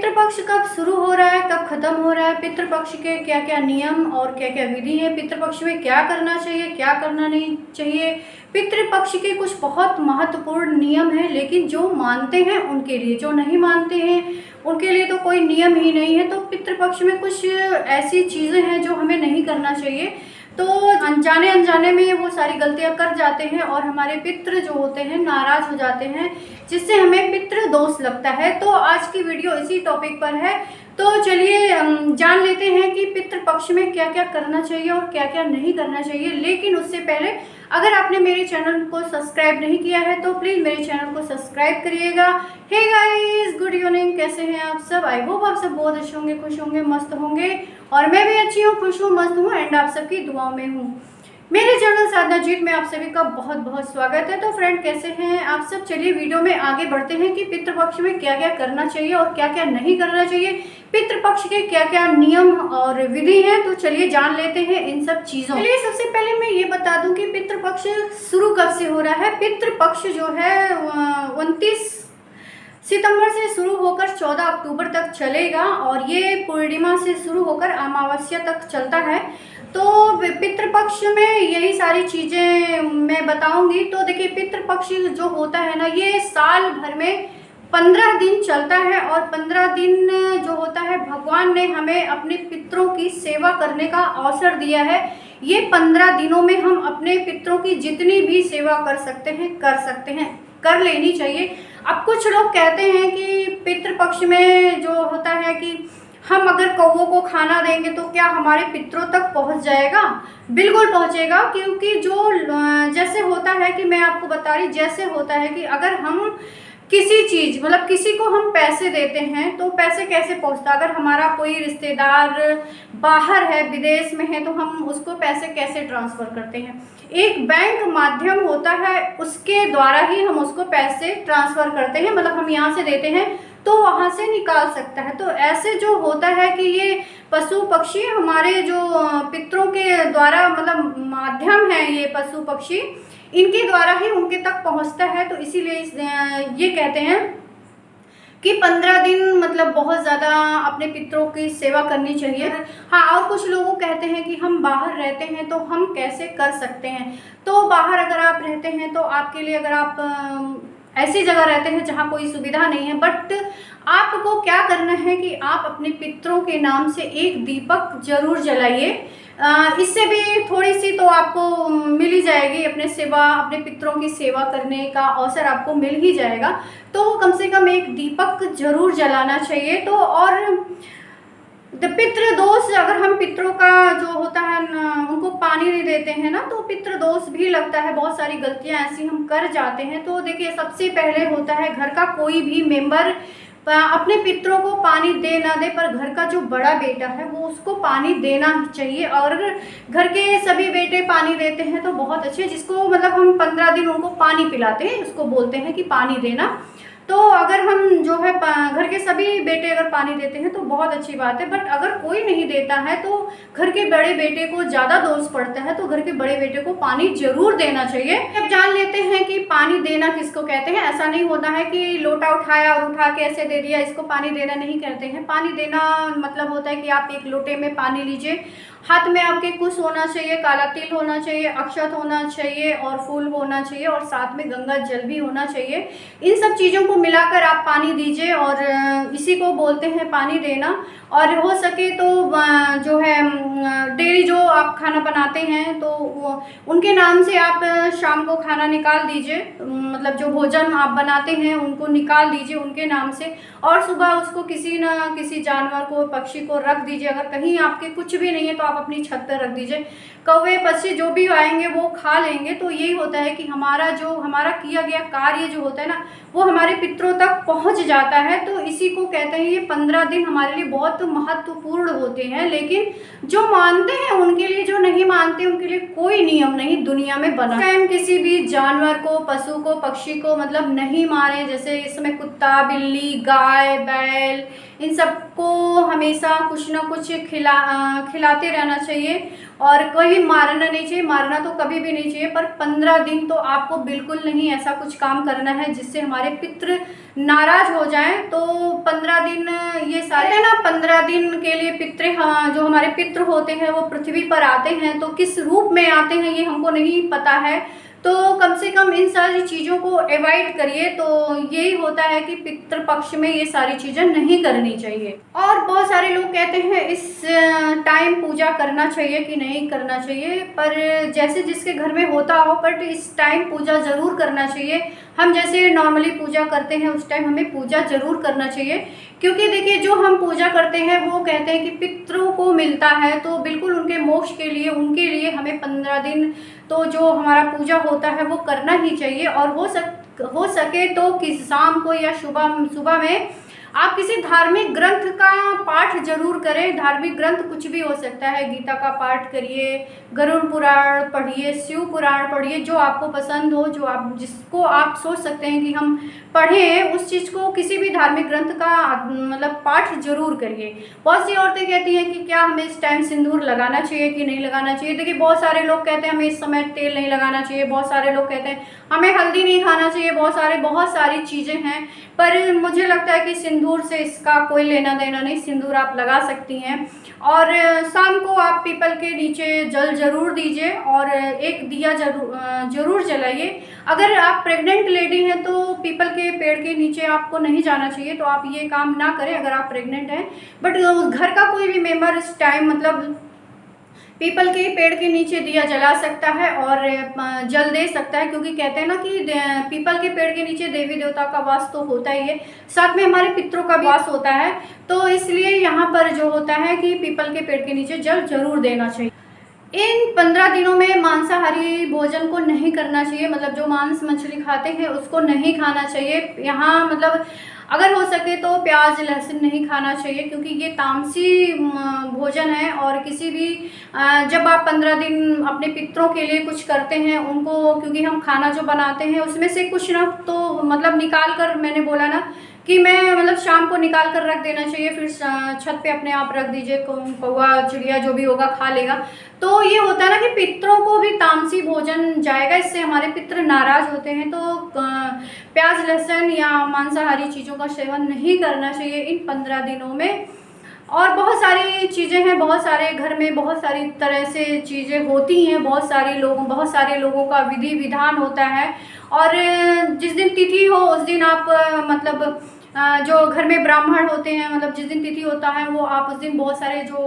पितृपक्ष कब शुरू हो रहा है, कब खत्म हो रहा है, पितृपक्ष के क्या क्या नियम और क्या क्या विधि है, पितृपक्ष में क्या करना चाहिए, क्या करना नहीं चाहिए। पितृपक्ष के कुछ बहुत महत्वपूर्ण नियम हैं, लेकिन जो मानते हैं उनके लिए, जो नहीं मानते हैं उनके लिए तो कोई नियम ही नहीं है। तो पितृपक्ष में कुछ ऐसी चीज़ें हैं जो हमें नहीं करना चाहिए, तो अनजाने अनजाने में वो सारी गलतियां कर जाते हैं और हमारे पितृ जो होते हैं नाराज हो जाते हैं, जिससे हमें पितृ दोष लगता है। तो आज की वीडियो इसी टॉपिक पर है। तो चलिए जान लेते हैं कि पितृपक्ष में क्या क्या करना चाहिए और क्या क्या नहीं करना चाहिए। लेकिन उससे पहले अगर आपने मेरे चैनल को सब्सक्राइब नहीं किया है तो प्लीज़ मेरे चैनल को सब्सक्राइब करिएगा। हे गाइस, गुड इवनिंग, कैसे हैं आप सब? आई होप आप सब बहुत अच्छे होंगे, खुश होंगे, मस्त होंगे, और मैं भी अच्छी हूँ, खुश हूँ, मस्त हूँ एंड आप सबकी दुआओं में हूँ। मेरे चैनल साधना जीत में आप सभी का बहुत बहुत स्वागत है। तो फ्रेंड, कैसे हैं आप सब? चलिए वीडियो में आगे बढ़ते हैं कि पितृपक्ष में क्या क्या करना चाहिए और क्या क्या नहीं करना चाहिए, पितृपक्ष के क्या क्या नियम और विधि हैं। तो चलिए जान लेते हैं इन सब चीज़ों। चलिए सबसे पहले मैं ये बता दूं कि पितृपक्ष शुरू कब से हो रहा है। पितृपक्ष जो है 29 सितंबर से शुरू होकर 14 अक्टूबर तक चलेगा और ये पूर्णिमा से शुरू होकर अमावस्या तक चलता है। तो पितृपक्ष में यही सारी चीज़ें मैं बताऊंगी। तो देखिए, पितृपक्ष जो होता है ना, ये साल भर में 15 दिन चलता है और 15 दिन जो होता है भगवान ने हमें अपने पितरों की सेवा करने का अवसर दिया है। ये 15 दिनों में हम अपने पितरों की जितनी भी सेवा कर सकते हैं, कर लेनी चाहिए। अब कुछ लोग कहते हैं कि पितृपक्ष में जो होता है कि हम अगर कौवों को खाना देंगे तो क्या हमारे पितरों तक पहुंच जाएगा? बिल्कुल पहुंचेगा, क्योंकि जो जैसे होता है कि मैं आपको बता रही, जैसे होता है कि अगर हम किसी चीज़ मतलब किसी को हम पैसे देते हैं तो पैसे कैसे पहुंचता, अगर हमारा कोई रिश्तेदार बाहर है, विदेश में है, तो हम उसको पैसे कैसे ट्रांसफ़र करते हैं? एक बैंक माध्यम होता है, उसके द्वारा ही हम उसको पैसे ट्रांसफ़र करते हैं। मतलब हम यहाँ से देते हैं तो वहाँ से निकाल सकता है। तो ऐसे जो होता है कि ये पशु पक्षी हमारे जो पितरों के द्वारा मतलब माध्यम है, ये पशु पक्षी इनके द्वारा ही उनके तक पहुँचता है। तो इसीलिए ये कहते हैं कि 15 दिन मतलब बहुत ज़्यादा अपने पितरों की सेवा करनी चाहिए। हाँ, और कुछ लोग कहते हैं कि हम बाहर रहते हैं तो हम कैसे कर सकते हैं। तो बाहर अगर आप रहते हैं तो आपके लिए, अगर आप ऐसी जगह रहते हैं जहाँ कोई सुविधा नहीं है, बट आपको क्या करना है कि आप अपने पितरों के नाम से एक दीपक जरूर जलाइए। इससे भी थोड़ी सी तो आपको मिल ही जाएगी, अपने पितरों की सेवा करने का अवसर आपको मिल ही जाएगा। तो कम से कम एक दीपक जरूर जलाना चाहिए। तो और पितृ दोष, अगर हम पितरों का जो होता है उनको पानी नहीं देते हैं ना, तो पितृ दोष भी लगता है। बहुत सारी गलतियां ऐसी हम कर जाते हैं। तो देखिए, सबसे पहले होता है घर का कोई भी मेंबर अपने पितरों को पानी दे ना दे, पर घर का जो बड़ा बेटा है वो उसको पानी देना चाहिए। और अगर घर के सभी बेटे पानी देते हैं तो बहुत अच्छे, जिसको मतलब हम 15 दिन उनको पानी पिलाते हैं उसको बोलते हैं कि पानी देना। तो अगर हम जो है घर के सभी बेटे अगर पानी देते हैं तो बहुत अच्छी बात है। बट अगर कोई नहीं देता है तो घर के बड़े बेटे को ज़्यादा दोष पड़ता है, तो घर के बड़े बेटे को पानी जरूर देना चाहिए। अब जान लेते हैं कि पानी देना किसको कहते हैं। ऐसा नहीं होता है कि लोटा उठाया और उठा के ऐसे दे दिया, इसको पानी देना नहीं कहते हैं। पानी देना मतलब होता है कि आप एक लोटे में पानी लीजिए, हाथ में आपके कुश होना चाहिए, काला तिल होना चाहिए, अक्षत होना चाहिए और फूल होना चाहिए, और साथ में गंगा जल भी होना चाहिए। इन सब चीज़ों को मिलाकर आप पानी दीजिए और इसी को बोलते हैं पानी देना। और हो सके तो जो है डेली जो आप खाना बनाते हैं तो उनके नाम से आप शाम को खाना निकाल दीजिए। मतलब जो भोजन आप बनाते हैं उनको निकाल दीजिए उनके नाम से, और सुबह उसको किसी न किसी जानवर को, पक्षी को रख दीजिए। अगर कहीं आपके कुछ भी नहीं है तो आप अपनी छत पर रख दीजिए, कौवे पक्षी जो भी आएंगे वो खा लेंगे। तो यही होता है कि हमारा किया गया कार्य जो होता है ना, वो हमारे पितरों तक पहुंच जाता है। तो इसी को कहते हैं, ये 15 दिन हमारे लिए बहुत महत्वपूर्ण होते हैं। लेकिन जो मानते हैं उनके लिए, जो नहीं मानते उनके लिए कोई नियम नहीं दुनिया में बना। टाइम किसी भी जानवर को, पशु को, पक्षी को मतलब नहीं मारे। जैसे इसमें कुत्ता, बिल्ली, गाय, बैल, इन सबको हमेशा कुछ ना कुछ खिलाते रहना चाहिए और कोई मारना नहीं चाहिए। मारना तो कभी भी नहीं चाहिए, पर 15 दिन तो आपको बिल्कुल नहीं ऐसा कुछ काम करना है जिससे हमारे पितृ पितृ नाराज हो जाएं तो 15 दिन ये सारे ना 15 दिन के लिए पितृ, हाँ, जो हमारे पितृ होते हैं वो पृथ्वी पर आते हैं, तो किस रूप में आते हैं ये हमको नहीं पता है, तो कम से कम इन सारी चीज़ों को अवॉइड करिए। तो यही होता है कि पितृपक्ष में ये सारी चीज़ें नहीं करनी चाहिए। और बहुत सारे लोग कहते हैं इस टाइम पूजा करना चाहिए कि नहीं करना चाहिए, पर जैसे जिसके घर में होता हो, बट इस टाइम पूजा ज़रूर करना चाहिए। हम जैसे नॉर्मली पूजा करते हैं उस टाइम हमें पूजा ज़रूर करना चाहिए, क्योंकि देखिए जो हम पूजा करते हैं वो कहते हैं कि पितरों को मिलता है, तो बिल्कुल उनके मोक्ष के लिए, उनके लिए हमें 15 दिन तो जो हमारा पूजा होता है वो करना ही चाहिए। और हो सके तो किस शाम को या सुबह सुबह में आप किसी धार्मिक ग्रंथ का पाठ जरूर करें। धार्मिक ग्रंथ कुछ भी हो सकता है, गीता का पाठ करिए, गरुड़ पुराण पढ़िए, शिव पुराण पढ़िए, जो आपको पसंद हो, जो आप जिसको आप सोच सकते हैं कि हम पढ़ें, उस चीज़ को किसी भी धार्मिक ग्रंथ का मतलब पाठ जरूर करिए। बहुत सी औरतें कहती हैं कि क्या हमें इस टाइम सिंदूर लगाना चाहिए कि नहीं लगाना चाहिए। देखिए बहुत सारे लोग कहते हैं हमें इस समय तेल नहीं लगाना चाहिए, बहुत सारे लोग कहते हैं हमें हल्दी नहीं खाना चाहिए, बहुत सारी चीज़ें हैं, पर मुझे लगता है कि सिंदूर से इसका कोई लेना देना नहीं। सिंदूर आप लगा सकती हैं और शाम को आप पीपल के नीचे जल जरूर दीजिए और एक दिया जरूर जलाइए। अगर आप प्रेग्नेंट लेडी हैं तो पीपल के पेड़ के नीचे आपको नहीं जाना चाहिए, तो आप ये काम ना करें अगर आप प्रेग्नेंट हैं। बट घर का कोई भी मेंबर इस टाइम मतलब पीपल के पेड़ के नीचे दिया जला सकता है और जल दे सकता है, क्योंकि कहते हैं ना कि पीपल के पेड़ के नीचे देवी देवता का वास तो होता ही है, साथ में हमारे पितरों का भी वास होता है। तो इसलिए यहाँ पर जो होता है कि पीपल के पेड़ के नीचे जल जरूर देना चाहिए। इन 15 दिनों में मांसाहारी भोजन को नहीं करना चाहिए, मतलब जो मांस मछली खाते हैं उसको नहीं खाना चाहिए। यहाँ मतलब अगर हो सके तो प्याज लहसुन नहीं खाना चाहिए, क्योंकि ये तामसी भोजन है। और किसी भी जब आप 15 दिन अपने पितरों के लिए कुछ करते हैं उनको, क्योंकि हम खाना जो बनाते हैं उसमें से कुछ ना तो मतलब निकाल कर, मैंने बोला ना कि मैं मतलब शाम को निकाल कर रख देना चाहिए, फिर छत पे अपने आप रख दीजिए, कौवा चिड़िया जो भी होगा खा लेगा। तो ये होता है ना कि पितरों को भी तामसी भोजन जाएगा, इससे हमारे पितर नाराज होते हैं। तो प्याज लहसुन या मांसाहारी चीज़ों का सेवन नहीं करना चाहिए इन 15 दिनों में। और बहुत सारी चीज़ें हैं, बहुत सारे घर में बहुत सारी तरह से चीज़ें होती हैं, बहुत सारे लोगों का विधि विधान होता है। और जिस दिन तिथि हो उस दिन आप मतलब जो घर में ब्राह्मण होते हैं, मतलब जिस दिन तिथि होता है वो आप उस दिन बहुत सारे जो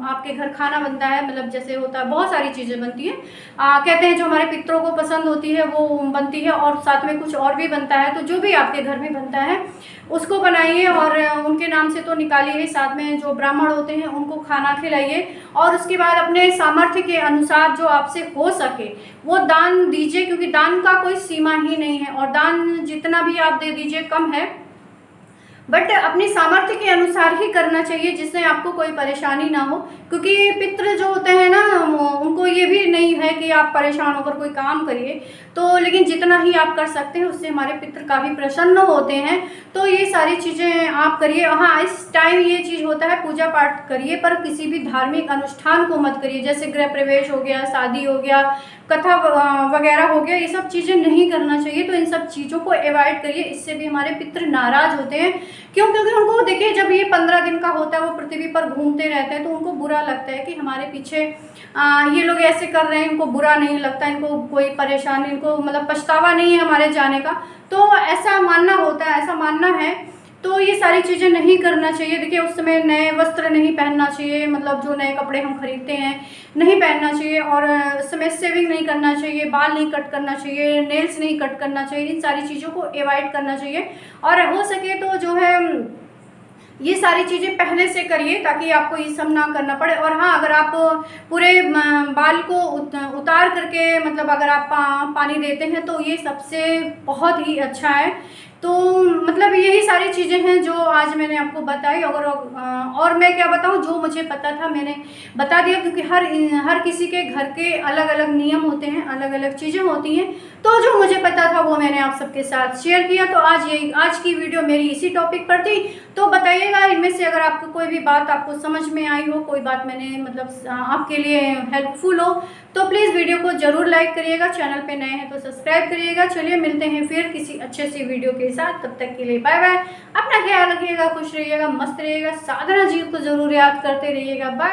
आपके घर खाना बनता है, मतलब जैसे होता है बहुत सारी चीज़ें बनती हैं। कहते हैं जो हमारे पितरों को पसंद होती है वो बनती है, और साथ में कुछ और भी बनता है। तो जो भी आपके घर में बनता है उसको बनाइए और उनके नाम से तो निकालिए ही, साथ में जो ब्राह्मण होते हैं उनको खाना खिलाइए। और उसके बाद अपने सामर्थ्य के अनुसार जो आपसे हो सके वो दान दीजिए, क्योंकि दान का कोई सीमा ही नहीं है, और दान जितना भी आप दे दीजिए कम है, बट अपनी सामर्थ्य के अनुसार ही करना चाहिए, जिससे आपको कोई परेशानी ना हो। क्योंकि पितृ जो होते हैं ना उनको ये भी नहीं है कि आप परेशान होकर कोई काम करिए, तो लेकिन जितना ही आप कर सकते हैं उससे हमारे पितृ काफ़ी प्रसन्न होते हैं। तो ये सारी चीज़ें आप करिए। हाँ, इस टाइम ये चीज़ होता है पूजा पाठ करिए, पर किसी भी धार्मिक अनुष्ठान को मत करिए, जैसे गृह प्रवेश हो गया, शादी हो गया, कथा वगैरह हो गया, ये सब चीज़ें नहीं करना चाहिए। तो इन सब चीज़ों को अवॉइड करिए, इससे भी हमारे पितृ नाराज होते हैं। क्यों? क्योंकि उनको देखिए जब ये 15 दिन का होता है वो पृथ्वी पर घूमते रहते हैं, तो उनको बुरा लगता है कि हमारे पीछे ये लोग ऐसे कर रहे हैं, इनको बुरा नहीं लगता, इनको कोई परेशानी, इनको मतलब पछतावा नहीं है हमारे जाने का। तो ऐसा मानना होता है, ऐसा मानना है। तो ये सारी चीज़ें नहीं करना चाहिए। देखिए उस समय नए वस्त्र नहीं पहनना चाहिए, मतलब जो नए कपड़े हम खरीदते हैं नहीं पहनना चाहिए, और उस समय सेविंग नहीं करना चाहिए, बाल नहीं कट करना चाहिए, नेल्स नहीं कट करना चाहिए, इन सारी चीज़ों को अवॉइड करना चाहिए। और हो सके तो जो है ये सारी चीज़ें पहले से करिए ताकि आपको ये सब ना करना पड़े। और हाँ, अगर आप पूरे बाल को उतार करके मतलब अगर आप पानी देते हैं तो ये सबसे बहुत ही अच्छा है। तो मतलब यही सारी चीज़ें हैं जो आज मैंने आपको बताई। और मैं क्या बताऊं, जो मुझे पता था मैंने बता दिया, क्योंकि हर किसी के घर के अलग अलग नियम होते हैं, अलग अलग चीज़ें होती हैं। तो जो मुझे पता था वो मैंने आप सबके साथ शेयर किया। तो आज की वीडियो मेरी इसी टॉपिक पर थी। तो बताइएगा इनमें से अगर आपको आपको कोई भी बात आपको समझ में आई हो, कोई बात मैंने मतलब आपके लिए हेल्पफुल हो, तो प्लीज़ वीडियो को ज़रूर लाइक करिएगा। चैनल पे नए हैं तो सब्सक्राइब करिएगा। चलिए मिलते हैं फिर किसी अच्छे सी वीडियो के साथ, तब तक के लिए बाय बाय। अपना ख्याल रखिएगा, खुश रहिएगा, मस्त रहिएगा, साधना जी को ज़रूर याद करते रहिएगा। बाय।